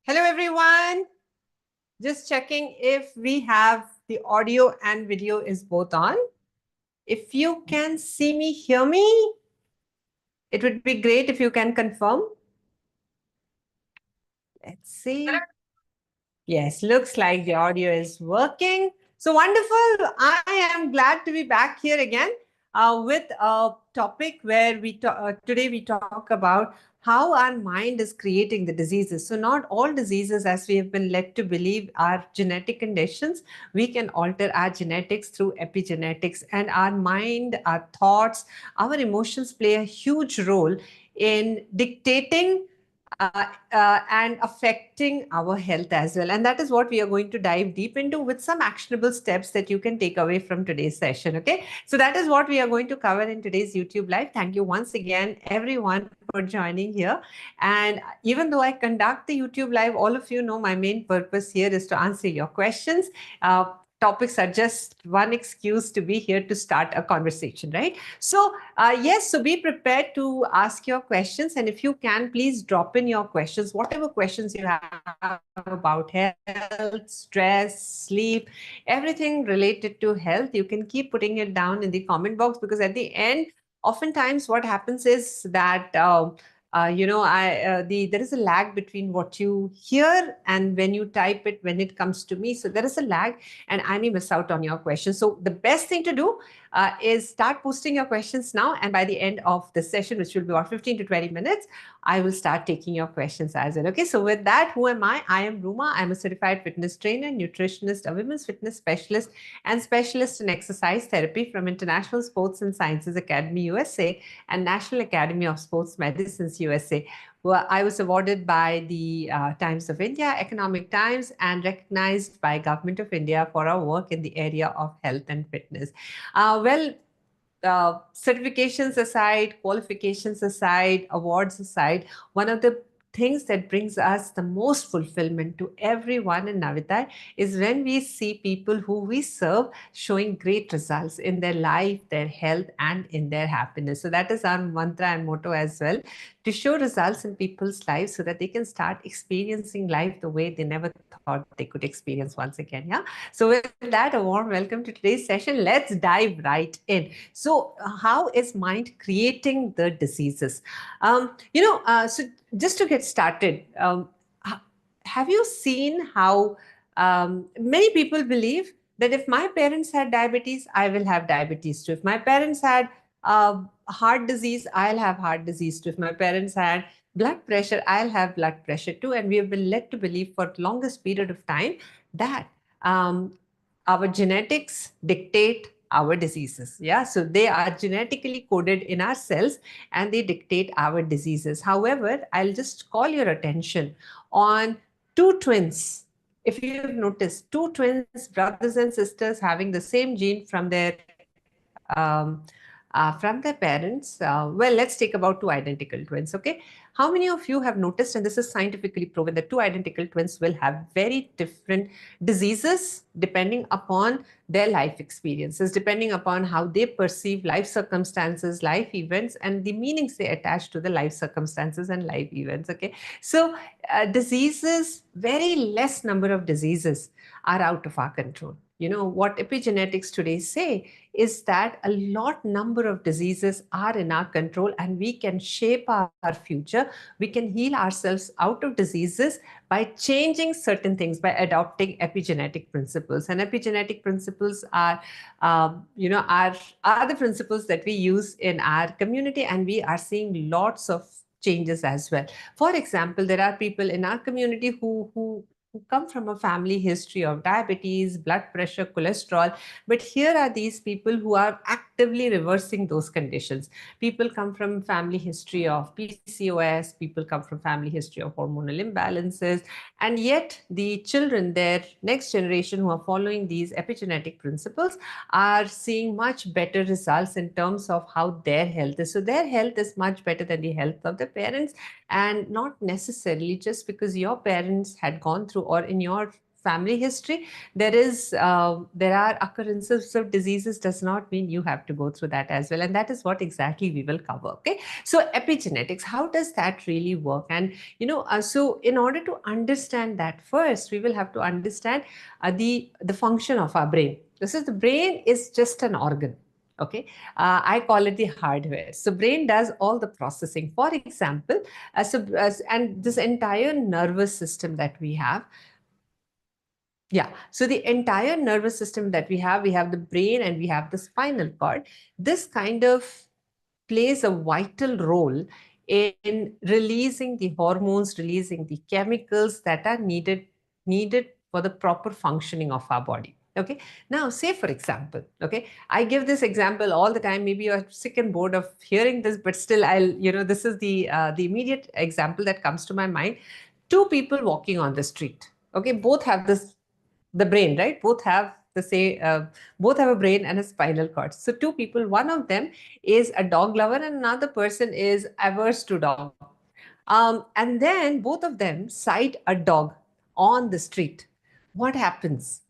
Hello, everyone. Just checking if we have the audio and video is both on. If you can see me, hear me, it would be great if you can confirm. Let's see. Yes, looks like the audio is working. So wonderful. I am glad to be back here again with a topic where today we talk about how our mind is creating the diseases. So not all diseases, as we have been led to believe, are genetic conditions. We can alter our genetics through epigenetics, and our mind, our thoughts, our emotions play a huge role in dictating and affecting our health as well. And that is what we are going to dive deep into with some actionable steps that you can take away from today's session. Okay. So that is what we are going to cover in today's YouTube Live. Thank you once again, everyone, for joining here. And even though I conduct the YouTube Live, all of you know my main purpose here is to answer your questions. Topics are just one excuse to be here to start a conversation, right? So, yes, so be prepared to ask your questions. And if you can, please drop in your questions, whatever questions you have about health, stress, sleep, everything related to health. You can keep putting it down in the comment box, because at the end, oftentimes what happens is that there is a lag between what you hear and when you type it when it comes to me. So there is a lag, and I may miss out on your question. So the best thing to do is start posting your questions now, and by the end of the session, which will be about 15 to 20 minutes, I will start taking your questions as well. Okay, so with that, who am I? I am Ruma. I'm a certified fitness trainer, nutritionist, a women's fitness specialist, and specialist in exercise therapy from International Sports and Sciences Academy USA and National Academy of Sports Medicines USA. Well, I was awarded by the Times of India, Economic Times, and recognized by Government of India for our work in the area of health and fitness. Certifications aside, qualifications aside, awards aside, one of the things that brings us the most fulfillment to everyone in Navitai is when we see people who we serve showing great results in their life, their health, and in their happiness. So that is our mantra and motto as well, to show results in people's lives so that they can start experiencing life the way they never thought they could experience once again. Yeah. So with that, a warm welcome to today's session. Let's dive right in. So how is mind creating the diseases? So just to get started, have you seen how many people believe that if my parents had diabetes, I will have diabetes too. If my parents had heart disease, I'll have heart disease too. If my parents had blood pressure, I'll have blood pressure too. And we have been led to believe for the longest period of time that um, our genetics dictate our diseases. Yeah, so they are genetically coded in our cells and they dictate our diseases. However, I'll just call your attention on two twins. If you've noticed, two twins, brothers and sisters, having the same gene from their parents. Well, let's take about two identical twins. Okay, how many of you have noticed, and this is scientifically proven, that two identical twins will have very different diseases depending upon their life experiences, depending upon how they perceive life circumstances, life events, and the meanings they attach to the life circumstances and life events. Okay, so diseases, very less number of diseases are out of our control. You know what epigenetics today say is that a lot number of diseases are in our control, and we can shape our future. We can heal ourselves out of diseases by changing certain things, by adopting epigenetic principles. And epigenetic principles are the principles that we use in our community, and we are seeing lots of changes as well. For example, there are people in our community who come from a family history of diabetes, blood pressure, cholesterol. But here are these people who are actively reversing those conditions. People come from family history of PCOS, people come from family history of hormonal imbalances, and yet the children, their next generation who are following these epigenetic principles, are seeing much better results in terms of how their health is. So their health is much better than the health of their parents, and not necessarily just because your parents had gone through, or in your family history, there are occurrences of diseases does not mean you have to go through that as well, and that is what exactly we will cover. Okay, so epigenetics, how does that really work? And so in order to understand that, first we will have to understand the function of our brain. This is, the brain is just an organ. Okay, I call it the hardware. So brain does all the processing. For example, and this entire nervous system that we have, yeah, so the entire nervous system that we have the brain and we have the spinal cord. This kind of plays a vital role in releasing the hormones, releasing the chemicals that are needed for the proper functioning of our body. Okay, now say for example, okay, I give this example all the time. Maybe you're sick and bored of hearing this, but still, this is the immediate example that comes to my mind. Two people walking on the street. Okay, both have the brain, right? Both have a brain and a spinal cord. So two people, one of them is a dog lover and another person is averse to dog. And then both of them sight a dog on the street. What happens?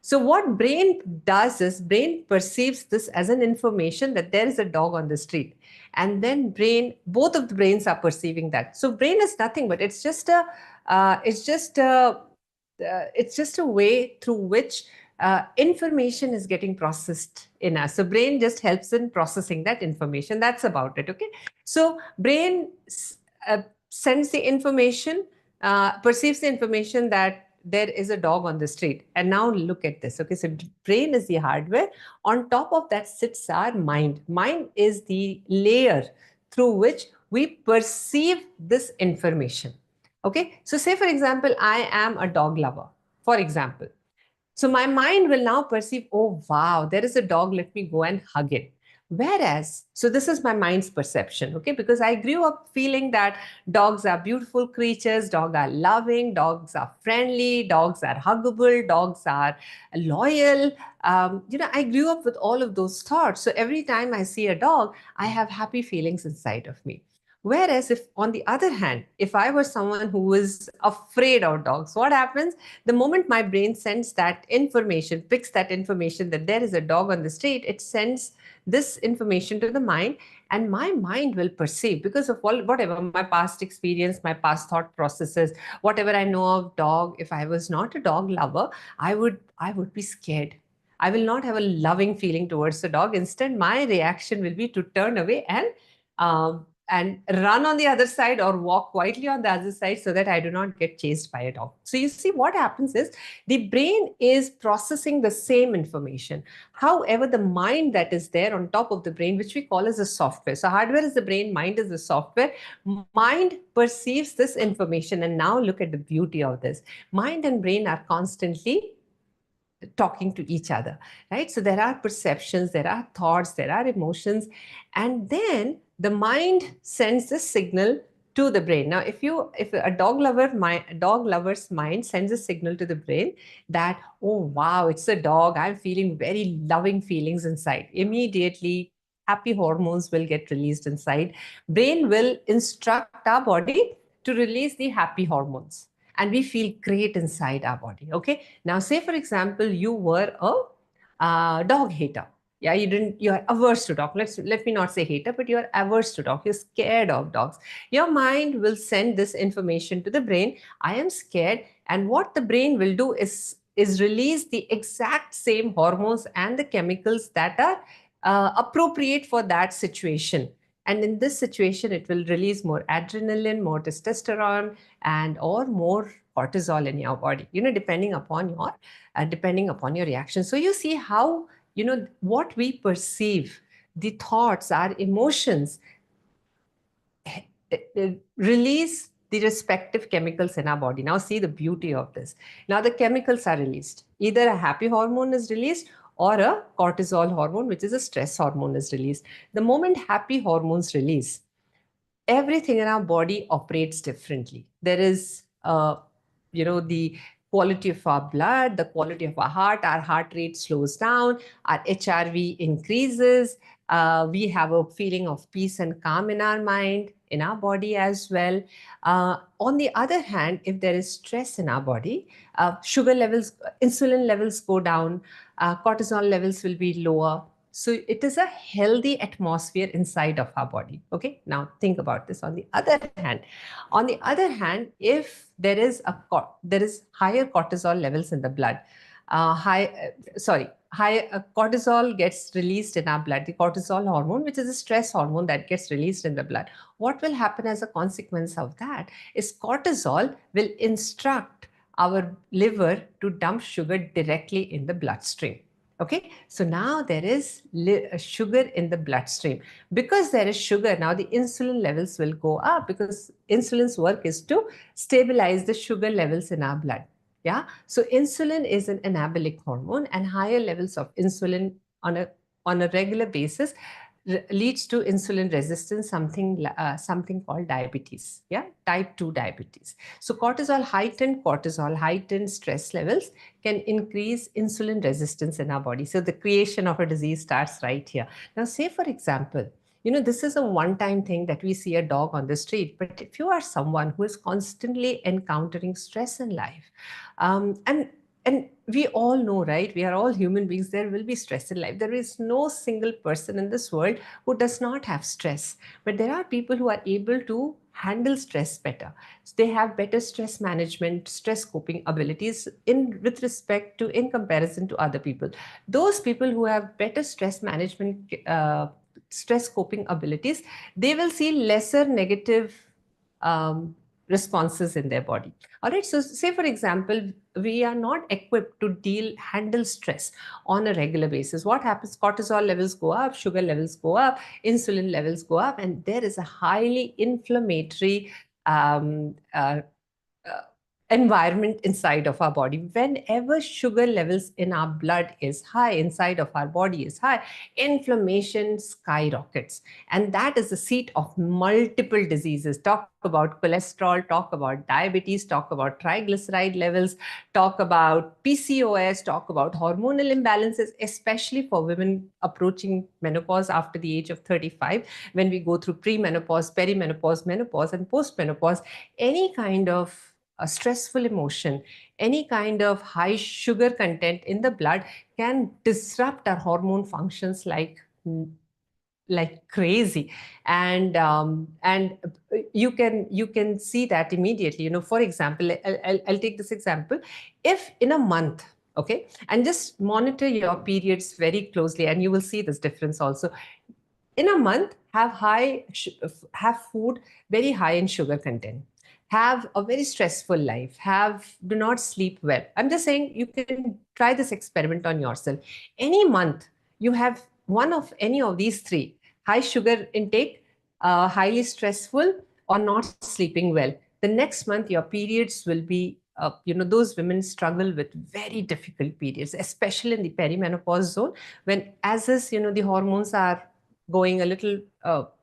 So what brain does is, brain perceives this as an information that there is a dog on the street. And then both of the brains are perceiving that. So brain is nothing but uh, it's just a, it's just a way through which information is getting processed in us. So brain just helps in processing that information. That's about it. Okay. So brain sends the information, perceives the information that there is a dog on the street. And now look at this. Okay, so brain is the hardware. On top of that sits our mind. Mind is the layer through which we perceive this information. Okay, so say for example, I am a dog lover, for example. So my mind will now perceive, oh, wow, there is a dog, let me go and hug it. Whereas, so this is my mind's perception, okay? Because I grew up feeling that dogs are beautiful creatures, dogs are loving, dogs are friendly, dogs are huggable, dogs are loyal. I grew up with all of those thoughts. So every time I see a dog, I have happy feelings inside of me. Whereas, if on the other hand, if I was someone who was afraid of dogs, what happens? The moment my brain sends that information, picks that information that there is a dog on the street, it sends this information to the mind, and my mind will perceive, because of whatever my past experience, my past thought processes, whatever I know of dog. If I was not a dog lover, I would be scared. I will not have a loving feeling towards the dog. Instead, my reaction will be to turn away and run on the other side or walk quietly on the other side so that I do not get chased by a dog. So you see, what happens is the brain is processing the same information. However, the mind that is there on top of the brain, which we call as a software. So hardware is the brain, mind is the software. Mind perceives this information. And now look at the beauty of this. Mind and brain are constantly talking to each other, right? So there are perceptions, there are thoughts, there are emotions, and then the mind sends a signal to the brain. Now, if a dog lover's mind sends a signal to the brain that, oh wow, it's a dog, I'm feeling very loving feelings inside. Immediately, happy hormones will get released inside. Brain will instruct our body to release the happy hormones, and we feel great inside our body. Okay, now say for example you were a dog hater. Yeah, you're averse to dog. Let me not say hater, but you're averse to dog, you're scared of dogs. Your mind will send this information to the brain, I am scared. And what the brain will do is release the exact same hormones and the chemicals that are appropriate for that situation. And in this situation, it will release more adrenaline, more testosterone, and or more cortisol in your body, depending upon your reaction. So you see how, what we perceive, the thoughts, our emotions, release the respective chemicals in our body. Now see the beauty of this. Now the chemicals are released. Either a happy hormone is released or a cortisol hormone, which is a stress hormone, is released. The moment happy hormones release, everything in our body operates differently. There is, the quality of our blood, the quality of our heart rate slows down, our HRV increases, We have a feeling of peace and calm in our mind, in our body as well. On the other hand, if there is stress in our body, sugar levels, insulin levels go down, cortisol levels will be lower. So it is a healthy atmosphere inside of our body. Okay. Now think about this. On the other hand, if there is higher cortisol levels in the blood, high cortisol gets released in our blood, the cortisol hormone, which is a stress hormone that gets released in the blood. What will happen as a consequence of that is cortisol will instruct our liver to dump sugar directly in the bloodstream. Okay, so now there is sugar in the bloodstream. Because there is sugar, now the insulin levels will go up, because insulin's work is to stabilize the sugar levels in our blood. Yeah, so insulin is an anabolic hormone, and higher levels of insulin on a regular basis leads to insulin resistance, something called diabetes. Yeah, type 2 diabetes. So heightened stress levels can increase insulin resistance in our body. So the creation of a disease starts right here. Now, say for example, this is a one-time thing that we see a dog on the street. But if you are someone who is constantly encountering stress in life, and we all know, right? We are all human beings. There will be stress in life. There is no single person in this world who does not have stress. But there are people who are able to handle stress better. So they have better stress management, stress coping abilities in comparison to other people. Those people who have better stress management, stress coping abilities, they will see lesser negative um, responses in their body. All right. So, say for example, we are not equipped to handle stress on a regular basis. What happens? Cortisol levels go up, sugar levels go up, insulin levels go up, and there is a highly inflammatory um, uh, uh, environment inside of our body. Whenever sugar levels in our blood is high, inside of our body is high, inflammation skyrockets. And that is the seat of multiple diseases. Talk about cholesterol, talk about diabetes, talk about triglyceride levels, talk about PCOS, talk about hormonal imbalances, especially for women approaching menopause after the age of 35, when we go through premenopause, perimenopause, menopause, and postmenopause. Any kind of a stressful emotion, any kind of high sugar content in the blood can disrupt our hormone functions like crazy. And you can see that immediately. For example, I'll take this example. If in a month, okay, and just monitor your periods very closely, and you will see this difference also. In a month, have food very high in sugar content, have a very stressful life, do not sleep well. I'm just saying, you can try this experiment on yourself. Any month you have one of any of these three: high sugar intake, highly stressful, or not sleeping well. The next month your periods will be, those women struggle with very difficult periods, especially in the perimenopause zone, when, as is, the hormones are going a little,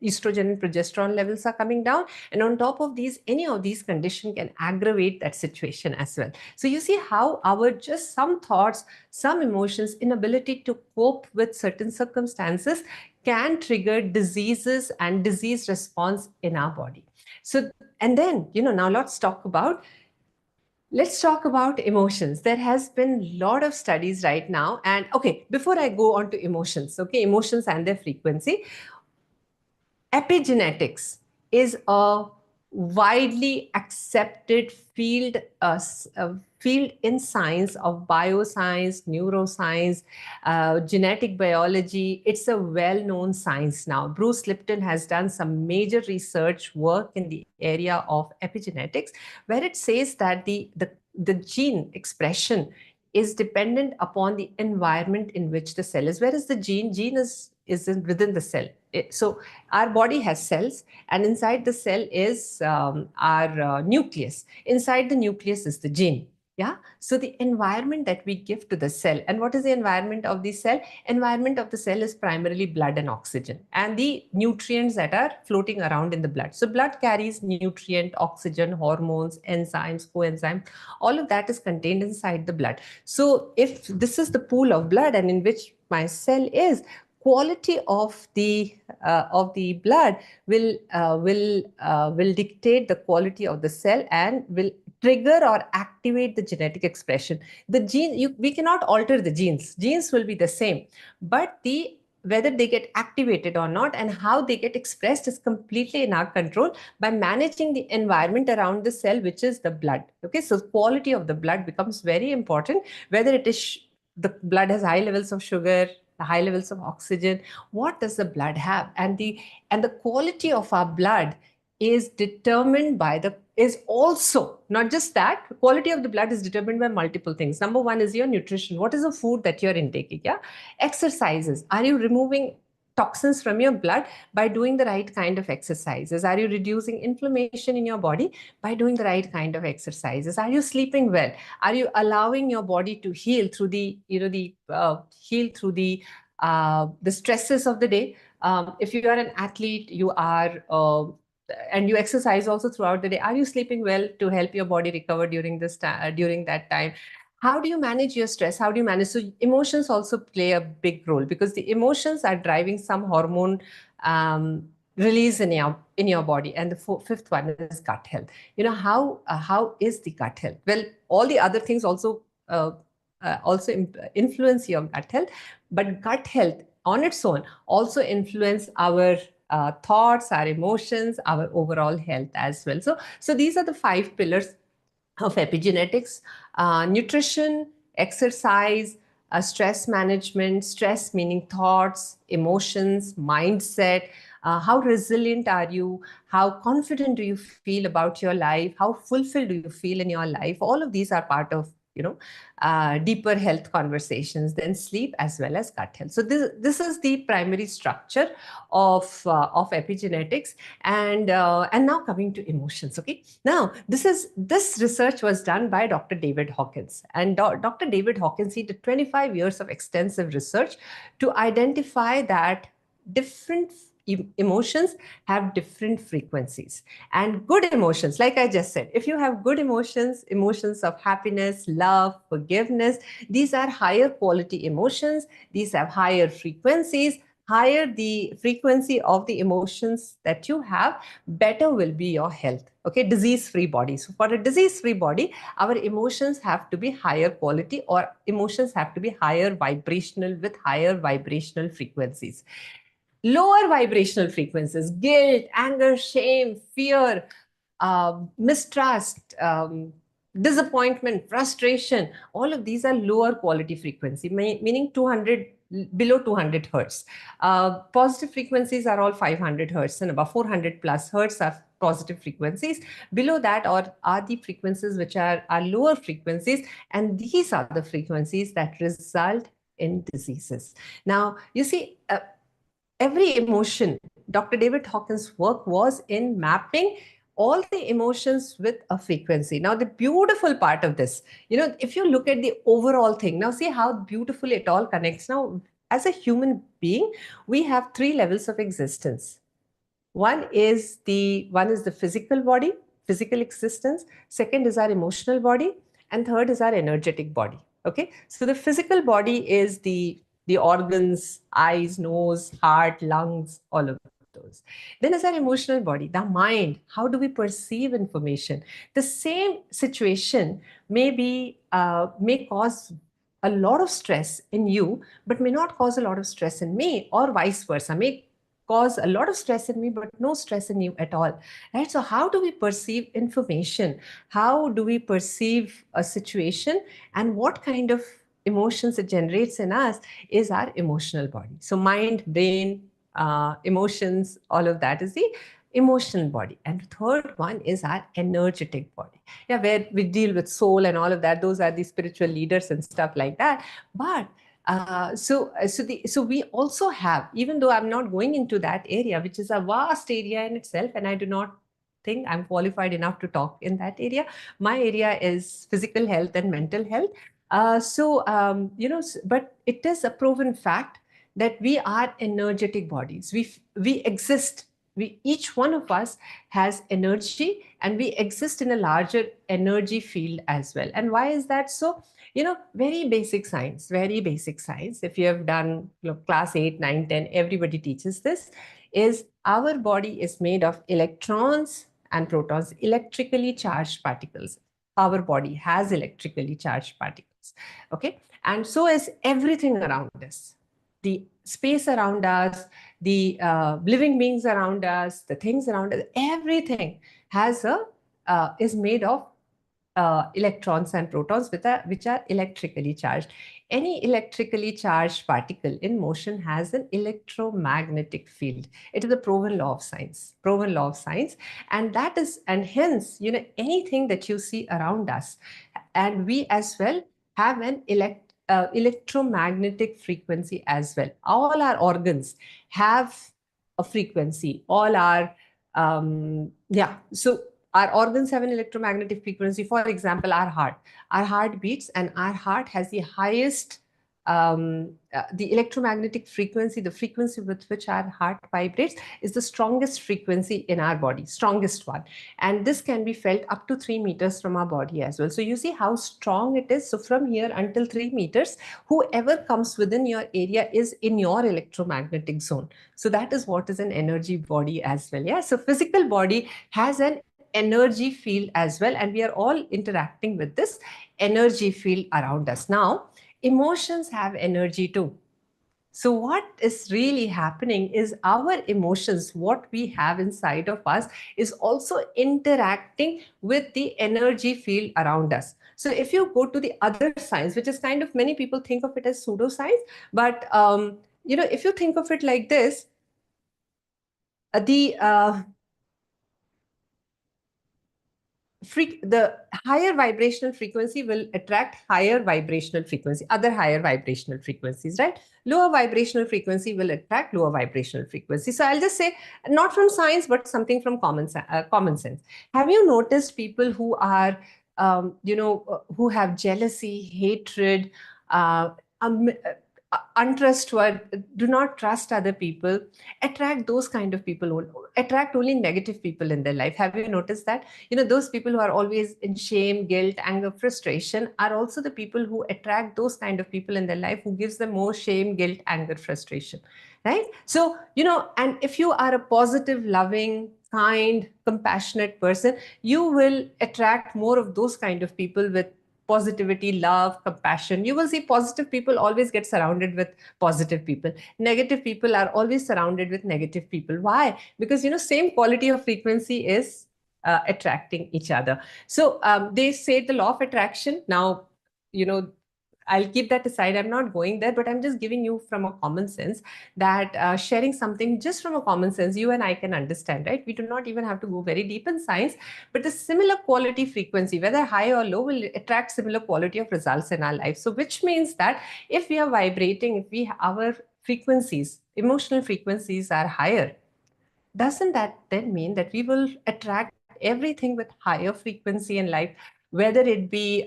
estrogen and progesterone levels are coming down. And on top of these, any of these conditions can aggravate that situation as well. So you see how our just some thoughts, some emotions, inability to cope with certain circumstances can trigger diseases and disease response in our body. So, and then, now let's talk about emotions. There has been a lot of studies right now. And okay, before I go on to emotions, okay, emotions and their frequency, epigenetics is a widely accepted field in science of bioscience, neuroscience, genetic biology. It's a well-known science now. Bruce Lipton has done some major research work in the area of epigenetics, where it says that the gene expression is dependent upon the environment in which the cell is. Where is the gene is within the cell. So our body has cells, and inside the cell is our nucleus. Inside the nucleus is the gene. Yeah. So the environment that we give to the cell, and what is the environment of the cell? Environment of the cell is primarily blood and oxygen, and the nutrients that are floating around in the blood. So blood carries nutrient, oxygen, hormones, enzymes, coenzymes. All of that is contained inside the blood. So if this is the pool of blood and in which my cell is, quality of the blood will dictate the quality of the cell and will trigger or activate the genetic expression. The gene, we cannot alter the genes. Genes will be the same, but the whether they get activated or not and how they get expressed is completely in our control by managing the environment around the cell, which is the blood. Okay, so quality of the blood becomes very important, whether it is the blood has high levels of sugar, high levels of oxygen. What does the blood have? And the quality of our blood is determined by the is also not just that. Quality of the blood is determined by multiple things. Number one is your nutrition. What is the food that you're intaking? Yeah. Exercises. Are you removing toxins from your blood by doing the right kind of exercises? Are you reducing inflammation in your body by doing the right kind of exercises? Are you sleeping well? Are you allowing your body to heal through the stresses of the day? If you are an athlete, you are and you exercise also throughout the day. Are you sleeping well to help your body recover during that time? How do you manage your stress? How do you manage? So emotions also play a big role, because the emotions are driving some hormone release in your body. And the fifth one is gut health. How is the gut health? Well, all the other things also influence your gut health, but gut health on its own also influence our thoughts, our emotions, our overall health as well. So these are the 5 pillars of epigenetics: nutrition, exercise, stress management. Stress meaning thoughts, emotions, mindset. How resilient are you? How confident do you feel about your life? How fulfilled do you feel in your life? All of these are part of deeper health conversations. Then sleep as well as gut health. So this is the primary structure of epigenetics. And now coming to emotions. Okay, now this research was done by Dr. David Hawkins. And Dr. David Hawkins, he did 25 years of extensive research to identify that different emotions have different frequencies. And good emotions, like I just said, if you have good emotions, emotions of happiness, love, forgiveness, these are higher quality emotions. These have higher frequencies. Higher the frequency of the emotions that you have, better will be your health. Okay, disease-free body. So for a disease-free body, our emotions have to be higher quality, or emotions have to be higher vibrational, with higher vibrational frequencies. Lower vibrational frequencies, guilt, anger, shame, fear, mistrust, disappointment, frustration, all of these are lower quality frequency, meaning 200, below 200 hertz. Positive frequencies are all 500 hertz and above. 400 plus hertz are positive frequencies. Below that are the frequencies which are lower frequencies, and these are the frequencies that result in diseases. Now, you see, every emotion, Dr. David Hawkins' work was in mapping all the emotions with a frequency. Now, the beautiful part of this, if you look at the overall thing, now see how beautifully it all connects. Now, as a human being, we have 3 levels of existence. One is the physical body, physical existence. Second is our emotional body, and third is our energetic body. Okay, so the physical body is the organs, eyes, nose, heart, lungs, all of those. Then is our emotional body, the mind. How do we perceive information? The same situation may cause a lot of stress in you, but may not cause a lot of stress in me, or vice versa. May cause a lot of stress in me, but no stress in you at all. Right? So how do we perceive information? How do we perceive a situation? And what kind of emotions it generates in us is our emotional body. So mind, brain, emotions, all of that is the emotional body. And the third one is our energetic body. Yeah, where we deal with soul and all of that. Those are the spiritual leaders and stuff like that. But so we also have, even though I'm not going into that area, which is a vast area in itself, and I do not think I'm qualified enough to talk in that area. My area is physical health and mental health. But it is a proven fact that we are energetic bodies. We exist. Each one of us has energy, and we exist in a larger energy field as well. And why is that so? Very basic science, very basic science. If you have done class 8, 9, 10, everybody teaches this, is our body is made of electrons and protons, electrically charged particles. Our body has electrically charged particles. Okay. And so is everything around us. The space around us, the living beings around us, the things around us, everything is made of electrons and protons, which are electrically charged. Any electrically charged particle in motion has an electromagnetic field. It is a proven law of science. Proven law of science, and hence, anything that you see around us, and we as well have an electromagnetic frequency as well. All our organs have a frequency. All our so our organs have an electromagnetic frequency. For example, our heart beats, and our heart has the highest the electromagnetic frequency, the frequency with which our heart vibrates, is the strongest frequency in our body, strongest one. And this can be felt up to 3 meters from our body as well. So you see how strong it is. So from here until 3 meters, whoever comes within your area is in your electromagnetic zone. So that is what is an energy body as well. Yeah. So physical body has an energy field as well, and we are all interacting with this energy field around us. Now, emotions have energy too. So what is really happening is our emotions, what we have inside of us, is also interacting with the energy field around us. So if you go to the other science, which is kind of, many people think of it as pseudoscience, but if you think of it like this, the the higher vibrational frequency will attract higher vibrational frequency, other higher vibrational frequencies, right? Lower vibrational frequency will attract lower vibrational frequency. So I'll just say, not from science, but something from common sense. Have you noticed people who are, who have jealousy, hatred, untrustworthy, do not trust other people, attract those kind of people, attract only negative people in their life? Have you noticed that? Those people who are always in shame, guilt, anger, frustration are also the people who attract those kind of people in their life, who gives them more shame, guilt, anger, frustration, right? So, and if you are a positive, loving, kind, compassionate person, you will attract more of those kind of people with positivity, love, compassion. You will see positive people always get surrounded with positive people. Negative people are always surrounded with negative people. Why? Because, same quality of frequency is attracting each other. So they say the law of attraction. Now, I'll keep that aside. I'm not going there, but I'm just giving you from a common sense that sharing something just from a common sense, you and I can understand, right? We do not even have to go very deep in science, but the similar quality frequency, whether high or low, will attract similar quality of results in our life. So which means that if we are vibrating, our frequencies, emotional frequencies are higher, doesn't that then mean that we will attract everything with higher frequency in life, whether it be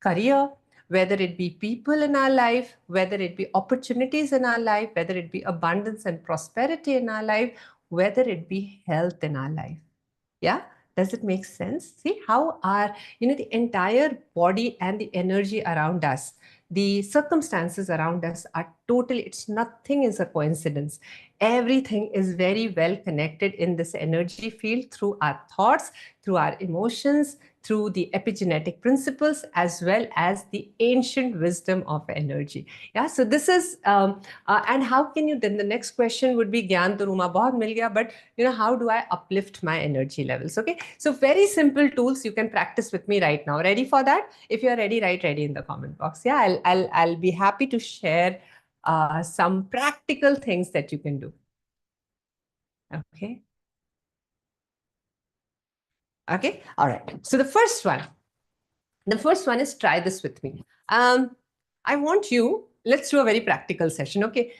career, whether it be people in our life, whether it be opportunities in our life, whether it be abundance and prosperity in our life, whether it be health in our life? Yeah. Does it make sense? See how our, the entire body and the energy around us, the circumstances around us are totally, nothing is a coincidence. Everything is very well connected in this energy field through our thoughts, through our emotions, through the epigenetic principles, as well as the ancient wisdom of energy. Yeah. So this is, and how can you, then the next question would be, Gyan to Ruma bahut mil gaya, but how do I uplift my energy levels? Okay. So very simple tools you can practice with me right now. Ready for that? If you're ready, write ready in the comment box. Yeah. I'll be happy to share some practical things that you can do. Okay. Okay. All right. So the first one is, try this with me. I want you, let's do a very practical session. Okay.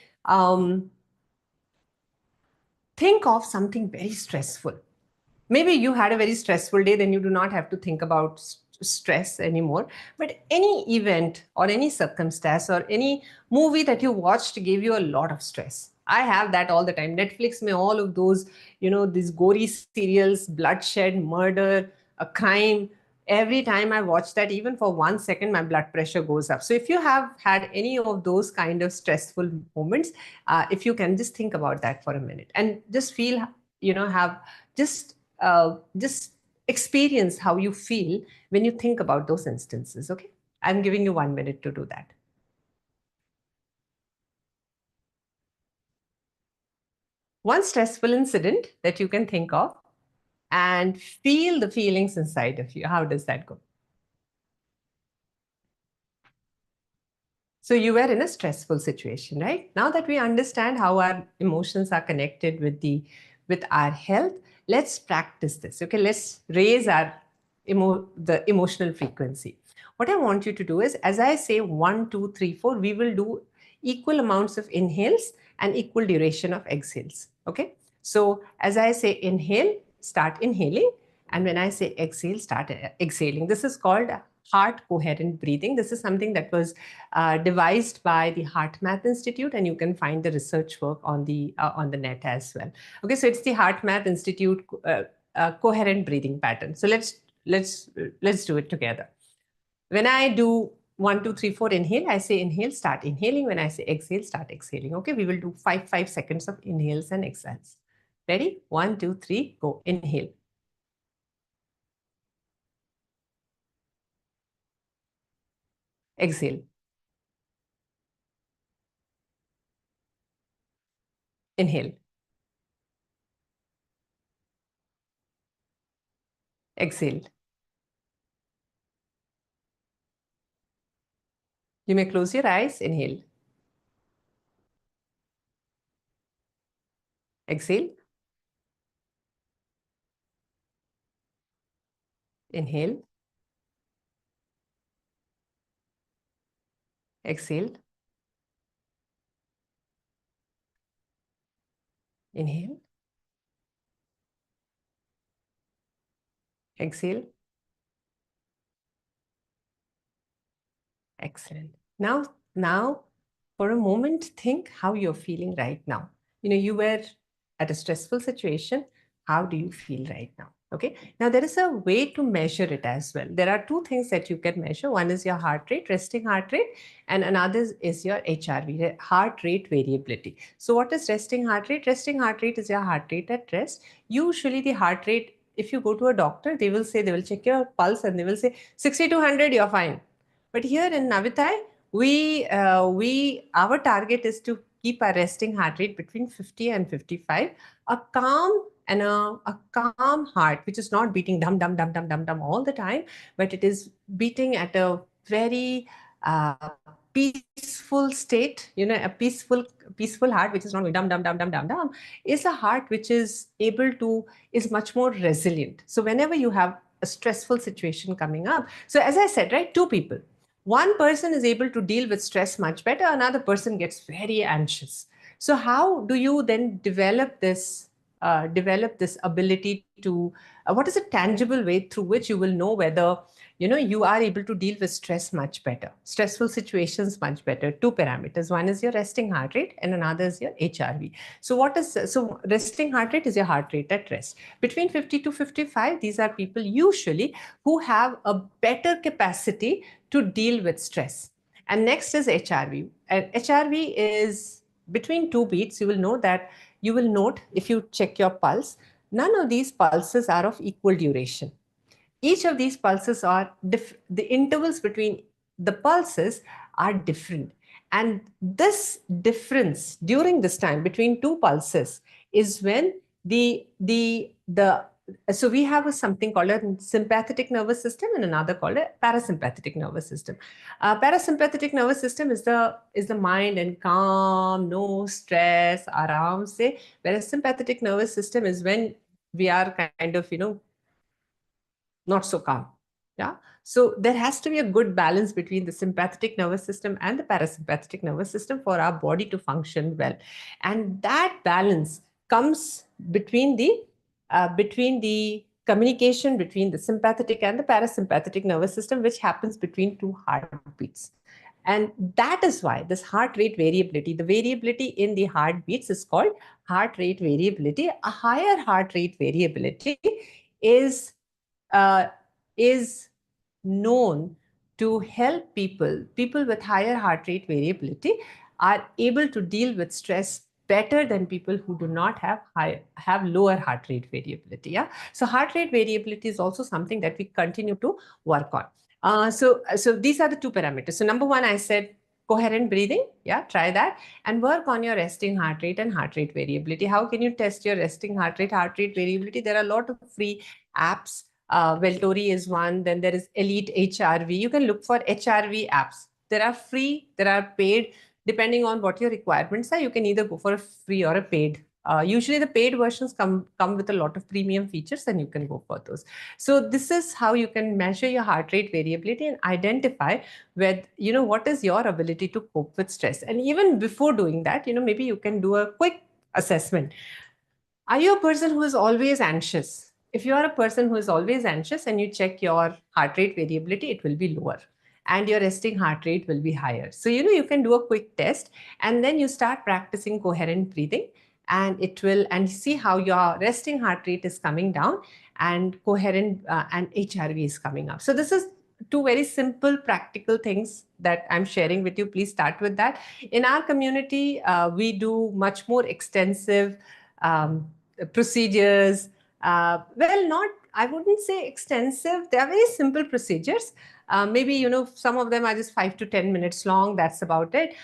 Think of something very stressful. Maybe you had a very stressful day, then you do not have to think about stress anymore. But any event or any circumstance or any movie that you watched gave you a lot of stress. I have that all the time. Netflix may all of those, these gory serials, bloodshed, murder, a crime. Every time I watch that, even for 1 second, my blood pressure goes up. So if you have had any of those kind of stressful moments, if you can just think about that for a minute and just feel, have just experience how you feel when you think about those instances. Okay, I'm giving you 1 minute to do that. One stressful incident that you can think of and feel the feelings inside of you. How does that go? So you were in a stressful situation, right? Now that we understand how our emotions are connected with our health, let's practice this. Okay, let's raise our the emotional frequency. What I want you to do is, as I say 1, 2, 3, 4, we will do equal amounts of inhales and equal duration of exhales. Okay. So as I say inhale, start inhaling, and when I say exhale, start exhaling. This is called heart coherent breathing. This is something that was devised by the Heart Math Institute, and you can find the research work on the net as well. Okay, so it's the Heart Math Institute coherent breathing pattern. So let's do it together. When I do 1, 2, 3, 4 inhale, I say inhale, start inhaling. When I say exhale, start exhaling. Okay, we will do 5 seconds of inhales and exhales. Ready? 1, 2, 3, go. Inhale. Exhale. Inhale. Exhale. You may close your eyes. Inhale. Exhale. Inhale. Exhale. Inhale. Exhale. Excellent. Now, for a moment, think how you're feeling right now. You were at a stressful situation. How do you feel right now? Okay. Now, there is a way to measure it as well. There are two things that you can measure. One is your heart rate, resting heart rate, and another is your HRV, heart rate variability. So, what is resting heart rate? Resting heart rate is your heart rate at rest. Usually, the heart rate, if you go to a doctor, they will check your pulse and they will say 60 to 100, you're fine. But here in Navitai, we our target is to keep our resting heart rate between 50 and 55. A calm and a calm heart, which is not beating dum dum dum dum dum dum all the time, but it is beating at a very uh, peaceful state. A peaceful heart, which is not going dum dum dum dum dum dum, is a heart which is much more resilient. So whenever you have a stressful situation coming up, so as I said, right, two people, one person is able to deal with stress much better, another person gets very anxious. So how do you then develop this ability to what is a tangible way through which you will know whether you are able to deal with stress much better, stressful situations much better? Two parameters: one is your resting heart rate and another is your HRV. So resting heart rate is your heart rate at rest. Between 50 to 55, these are people usually who have a better capacity to deal with stress. And next is HRV. And HRV is between two beats. You will note, if you check your pulse, none of these pulses are of equal duration. Each of these pulses are the intervals between the pulses are different. And this difference during this time between two pulses is when the so we have something called a sympathetic nervous system and another called a parasympathetic nervous system. Parasympathetic nervous system is the mind and calm, no stress, aram se. Whereas sympathetic nervous system is when we are kind of not so calm. Yeah. So there has to be a good balance between the sympathetic nervous system and the parasympathetic nervous system for our body to function well. And that balance comes between the communication between the sympathetic and the parasympathetic nervous system, which happens between two heartbeats. And that is why this heart rate variability, the variability in the heartbeats, is called heart rate variability. A higher heart rate variability is uh, is known to help people with higher heart rate variability are able to deal with stress better than people who do not have lower heart rate variability. Yeah, so heart rate variability is also something that we continue to work on. So these are the two parameters. So number one, I said coherent breathing. Yeah, try that and work on your resting heart rate and heart rate variability. How can you test your resting heart rate variability? There are a lot of free apps. Veltori is one. Then there is Elite HRV. You can look for HRV apps. There are free, there are paid. Depending on what your requirements are, you can either go for a free or a paid. Usually, the paid versions come with a lot of premium features, and you can go for those. So this is how you can measure your heart rate variability and identify with what is your ability to cope with stress. And even before doing that, maybe you can do a quick assessment. Are you a person who is always anxious? If you are a person who is always anxious and you check your heart rate variability, it will be lower and your resting heart rate will be higher. So, you can do a quick test and then you start practicing coherent breathing, and it will, and see how your resting heart rate is coming down and coherent and HRV is coming up. So, this is two very simple practical things that I'm sharing with you. Please start with that. In our community, we do much more extensive um, procedures. Well, not, I wouldn't say extensive. They are very simple procedures. Maybe, some of them are just 5 to 10 minutes long. That's about it.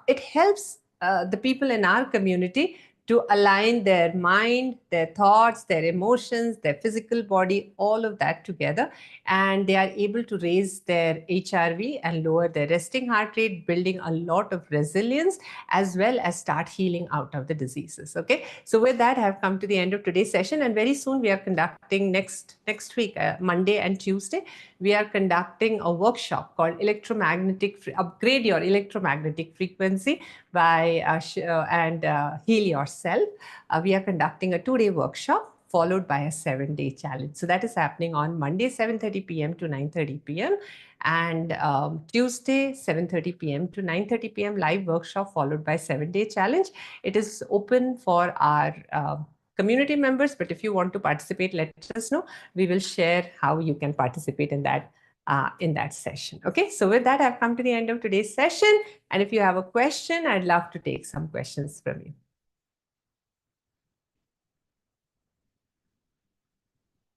It helps the people in our community to align their mind, their thoughts, their emotions, their physical body, all of that together. And they are able to raise their HRV and lower their resting heart rate, building a lot of resilience as well as start healing out of the diseases. Okay. So with that, I have come to the end of today's session. And very soon we are conducting next week, Monday and Tuesday, we are conducting a workshop called Upgrade Your Electromagnetic Frequency by and Heal Yourself. We are conducting a 2-day workshop followed by a 7-day challenge. So that is happening on Monday, 7:30 p.m. to 9:30 p.m. and Tuesday, 7:30 p.m. to 9:30 p.m. live workshop followed by 7-day challenge. It is open for our community members, but if you want to participate, let us know. We will share how you can participate in that session. Okay, so with that, I've come to the end of today's session. And if you have a question, I'd love to take some questions from you.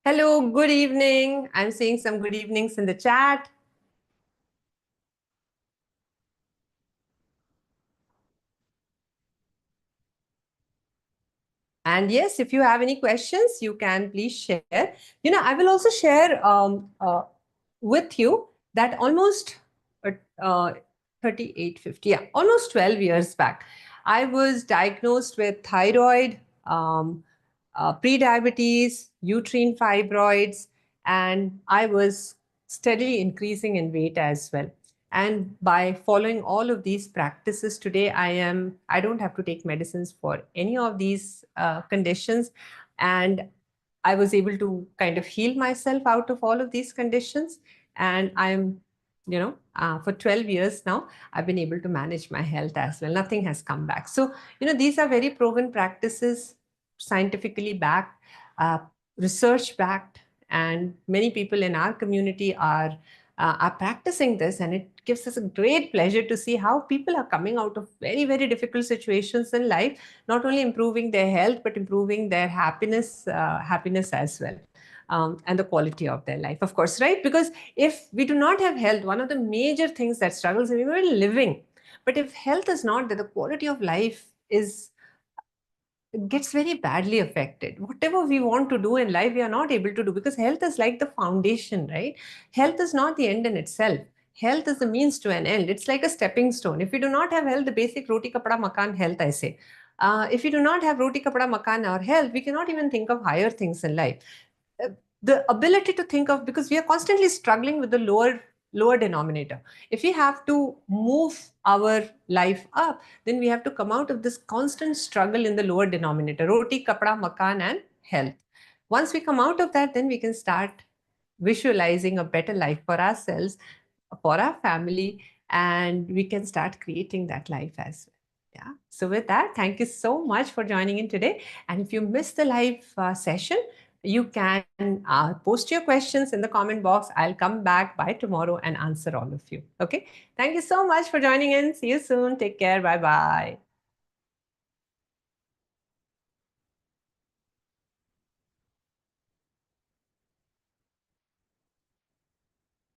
Hello, good evening. I'm seeing some good evenings in the chat. And yes, if you have any questions, you can please share. I will also share with you that almost uh, 38, 50, yeah, almost 12 years back, I was diagnosed with thyroid, pre-diabetes, uterine fibroids, and I was steadily increasing in weight as well. And by following all of these practices today, I don't have to take medicines for any of these conditions. And I was able to kind of heal myself out of all of these conditions. And for 12 years now, I've been able to manage my health as well. Nothing has come back. So, these are very proven practices, scientifically backed, uh, research backed, and many people in our community are practicing this, and it gives us a great pleasure to see how people are coming out of very, very difficult situations in life, not only improving their health but improving their happiness as well, and the quality of their life, of course, right? Because if we do not have health, one of the major things that struggles, we were living, but if health is not there, the quality of life is gets very badly affected. Whatever we want to do in life, we are not able to do, because health is like the foundation, right? Health is not the end in itself. Health is the means to an end. It's like a stepping stone. If you do not have health, the basic roti kapda makan health, I say. If you do not have roti kapda makan or health, we cannot even think of higher things in life. uh, the ability to think of, because we are constantly struggling with the lower denominator. If we have to move our life up, then we have to come out of this constant struggle in the lower denominator: roti, kapda, makan, and health. Once we come out of that, then we can start visualizing a better life for ourselves, for our family, and we can start creating that life as well. Yeah. So with that, thank you so much for joining in today. And if you missed the live session, you can post your questions in the comment box. I'll come back by tomorrow and answer all of you. Okay. Thank you so much for joining in. See you soon. Take care. Bye bye.